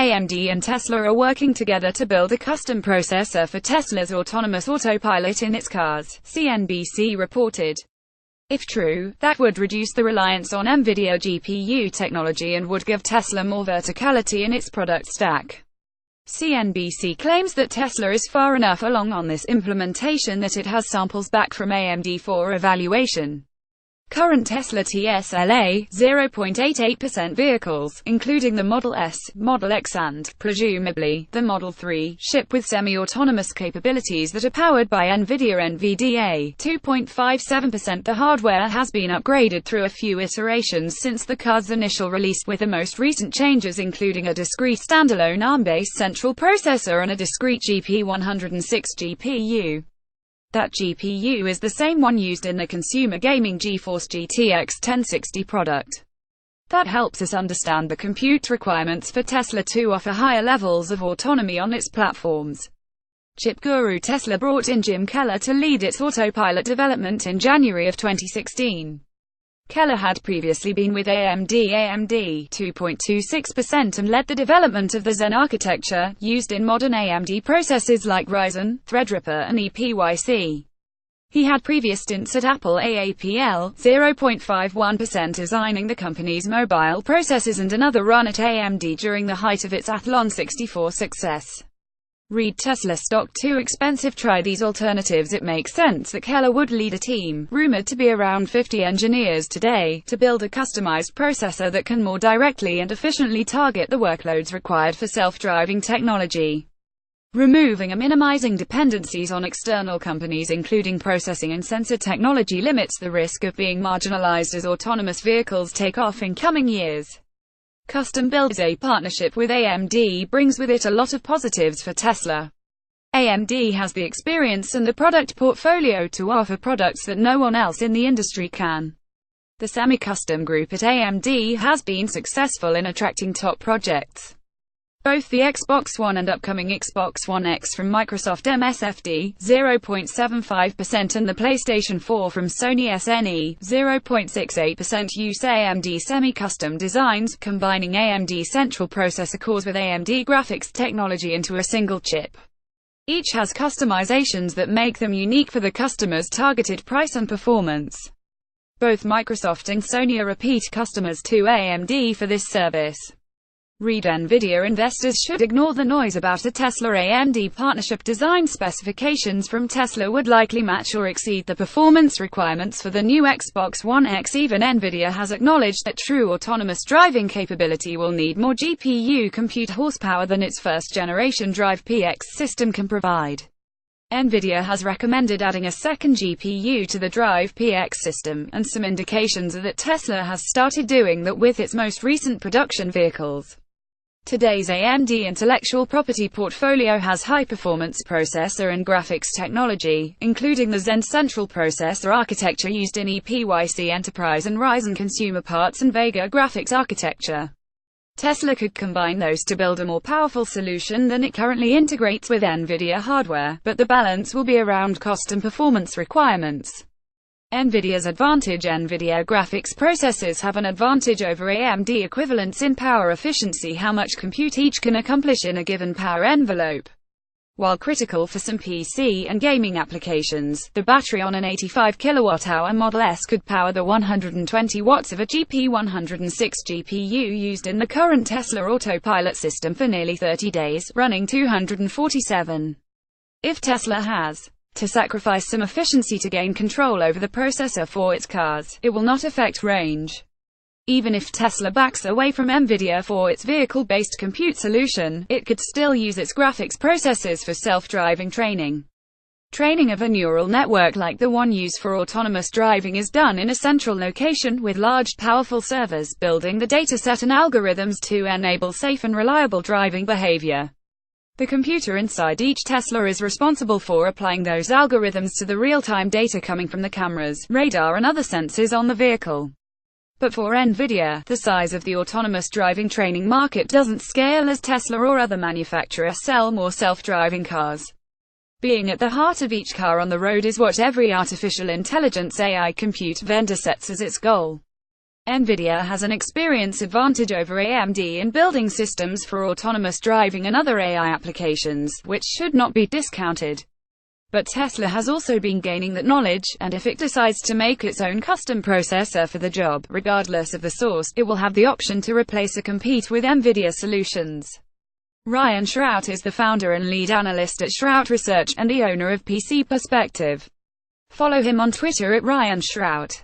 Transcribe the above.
AMD and Tesla are working together to build a custom processor for Tesla's autonomous autopilot in its cars, CNBC reported. If true, that would reduce the reliance on NVIDIA GPU technology and would give Tesla more verticality in its product stack. CNBC claims that Tesla is far enough along on this implementation that it has samples back from AMD for evaluation. Current Tesla TSLA 0.88% vehicles, including the Model S, Model X and, presumably, the Model 3, ship with semi-autonomous capabilities that are powered by NVIDIA NVDA 2.57%. The hardware has been upgraded through a few iterations since the car's initial release, with the most recent changes including a discrete standalone ARM-based central processor and a discrete GP106 GPU. That GPU is the same one used in the consumer gaming GeForce GTX 1060 product. That helps us understand the compute requirements for Tesla to offer higher levels of autonomy on its platforms. Chip guru Tesla brought in Jim Keller to lead its autopilot development in January of 2016. Keller had previously been with AMD 2.26% and led the development of the Zen architecture, used in modern AMD processors like Ryzen, Threadripper and EPYC. He had previous stints at Apple AAPL 0.51%, designing the company's mobile processors, and another run at AMD during the height of its Athlon 64 success. Read Tesla stock too expensive? Try these alternatives. It makes sense that Keller would lead a team, rumored to be around 50 engineers today, to build a customized processor that can more directly and efficiently target the workloads required for self-driving technology. Removing and minimizing dependencies on external companies, including processing and sensor technology, limits the risk of being marginalized as autonomous vehicles take off in coming years. Custom build. A partnership with AMD brings with it a lot of positives for Tesla. AMD has the experience and the product portfolio to offer products that no one else in the industry can. The semi-custom group at AMD has been successful in attracting top projects. Both the Xbox One and upcoming Xbox One X from Microsoft MSFD 0.75% and the PlayStation 4 from Sony SNE 0.68% use AMD semi-custom designs, combining AMD central processor cores with AMD graphics technology into a single chip. Each has customizations that make them unique for the customer's targeted price and performance. Both Microsoft and Sony are repeat customers to AMD for this service. Read NVIDIA investors should ignore the noise about a Tesla-AMD partnership. Design specifications from Tesla would likely match or exceed the performance requirements for the new Xbox One X. Even NVIDIA has acknowledged that true autonomous driving capability will need more GPU compute horsepower than its first-generation Drive PX system can provide. NVIDIA has recommended adding a second GPU to the Drive PX system, and some indications are that Tesla has started doing that with its most recent production vehicles. Today's AMD intellectual property portfolio has high-performance processor and graphics technology, including the Zen central processor architecture used in EPYC Enterprise and Ryzen consumer parts and Vega graphics architecture. Tesla could combine those to build a more powerful solution than it currently integrates with NVIDIA hardware, but the balance will be around cost and performance requirements. NVIDIA's advantage. NVIDIA graphics processors have an advantage over AMD equivalents in power efficiency, how much compute each can accomplish in a given power envelope. While critical for some PC and gaming applications, the battery on an 85 kWh Model S could power the 120 watts of a GP106 GPU used in the current Tesla Autopilot system for nearly 30 days, running 247. If Tesla has to sacrifice some efficiency to gain control over the processor for its cars, it will not affect range. Even if Tesla backs away from NVIDIA for its vehicle-based compute solution, it could still use its graphics processors for self-driving training. Training of a neural network like the one used for autonomous driving is done in a central location with large powerful servers, building the dataset and algorithms to enable safe and reliable driving behavior. The computer inside each Tesla is responsible for applying those algorithms to the real-time data coming from the cameras, radar and other sensors on the vehicle. But for NVIDIA, the size of the autonomous driving training market doesn't scale as Tesla or other manufacturers sell more self-driving cars. Being at the heart of each car on the road is what every artificial intelligence AI compute vendor sets as its goal. NVIDIA has an experience advantage over AMD in building systems for autonomous driving and other AI applications, which should not be discounted. But Tesla has also been gaining that knowledge, and if it decides to make its own custom processor for the job, regardless of the source, it will have the option to replace or compete with NVIDIA solutions. Ryan Shrout is the founder and lead analyst at Shrout Research, and the owner of PC Perspective. Follow him on Twitter at Ryan Shrout.